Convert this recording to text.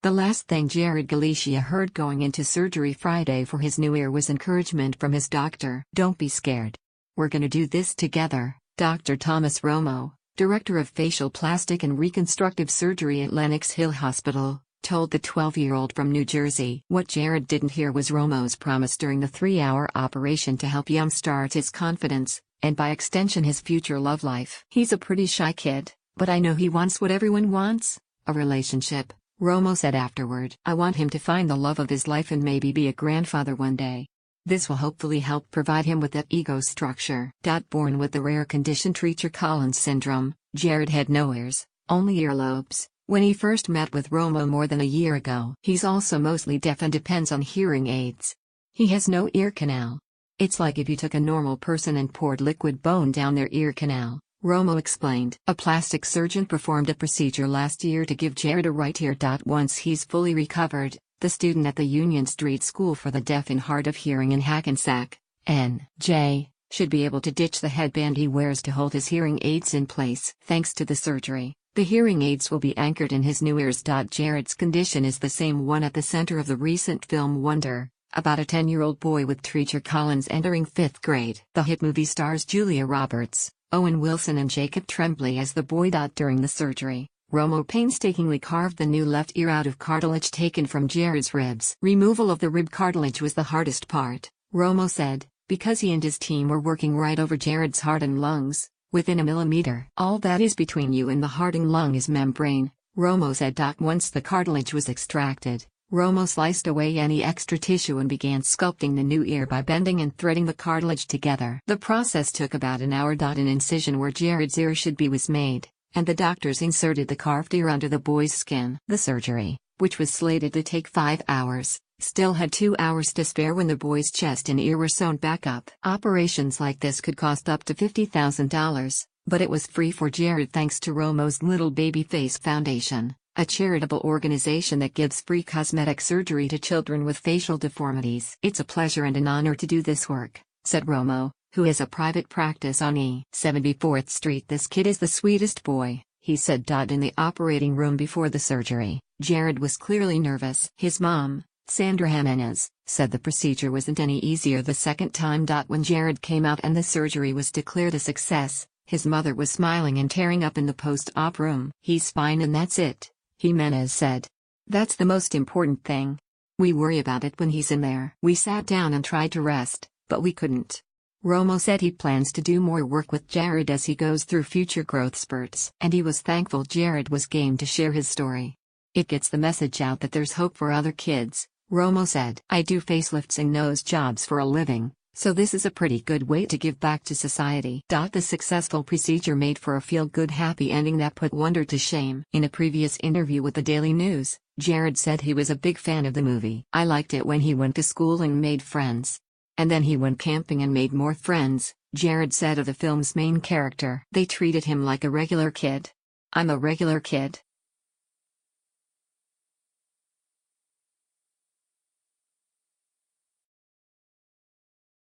The last thing Jared Galicia heard going into surgery Friday for his new ear was encouragement from his doctor. "Don't be scared. We're gonna do this together," Dr. Thomas Romo, director of Facial Plastic and Reconstructive Surgery at Lenox Hill Hospital, told the 12-year-old from New Jersey. What Jared didn't hear was Romo's promise during the 3-hour operation to help jumpstart his confidence, and by extension his future love life. "He's a pretty shy kid, but I know he wants what everyone wants, a relationship," Romo said afterward. "I want him to find the love of his life and maybe be a grandfather one day. This will hopefully help provide him with that ego structure." Born with the rare condition Treacher Collins syndrome, Jared had no ears, only earlobes, when he first met with Romo more than a year ago. He's also mostly deaf and depends on hearing aids. He has no ear canal. "It's like if you took a normal person and poured liquid bone down their ear canal," Romo explained. A plastic surgeon performed a procedure last year to give Jared a right ear. Once he's fully recovered, the student at the Union Street School for the Deaf and Hard of Hearing in Hackensack, NJ, should be able to ditch the headband he wears to hold his hearing aids in place. Thanks to the surgery, the hearing aids will be anchored in his new ears. Jared's condition is the same one at the center of the recent film Wonder, about a 10-year-old boy with Treacher Collins entering 5th grade. The hit movie stars Julia Roberts, Owen Wilson and Jacob Tremblay as the boy. During the surgery, Romo painstakingly carved the new left ear out of cartilage taken from Jared's ribs. "Removal of the rib cartilage was the hardest part," Romo said, because he and his team were working right over Jared's heart and lungs, within a millimeter. "All that is between you and the heart and lung is membrane," Romo said. Once the cartilage was extracted, Romo sliced away any extra tissue and began sculpting the new ear by bending and threading the cartilage together. The process took about an hour. An incision where Jared's ear should be was made, and the doctors inserted the carved ear under the boy's skin. The surgery, which was slated to take 5 hours, still had 2 hours to spare when the boy's chest and ear were sewn back up. Operations like this could cost up to $50,000, but it was free for Jared thanks to Romo's Little Baby Face Foundation, a charitable organization that gives free cosmetic surgery to children with facial deformities. "It's a pleasure and an honor to do this work," said Romo, who has a private practice on E. 74th Street. "This kid is the sweetest boy," he said. In the operating room before the surgery, Jared was clearly nervous. His mom, Sandra Jimenez, said the procedure wasn't any easier the second time. When Jared came out and the surgery was declared a success, his mother was smiling and tearing up in the post-op room. "He's fine and that's it," Jimenez said. "That's the most important thing. We worry about it when he's in there." "We sat down and tried to rest, but we couldn't." Romo said he plans to do more work with Jared as he goes through future growth spurts. And he was thankful Jared was game to share his story. "It gets the message out that there's hope for other kids," Romo said. "I do facelifts and nose jobs for a living, so this is a pretty good way to give back to society." The successful procedure made for a feel-good happy ending that put Wonder to shame. In a previous interview with the Daily News, Jared said he was a big fan of the movie. "I liked it when he went to school and made friends. And then he went camping and made more friends," Jared said of the film's main character. "They treated him like a regular kid. I'm a regular kid."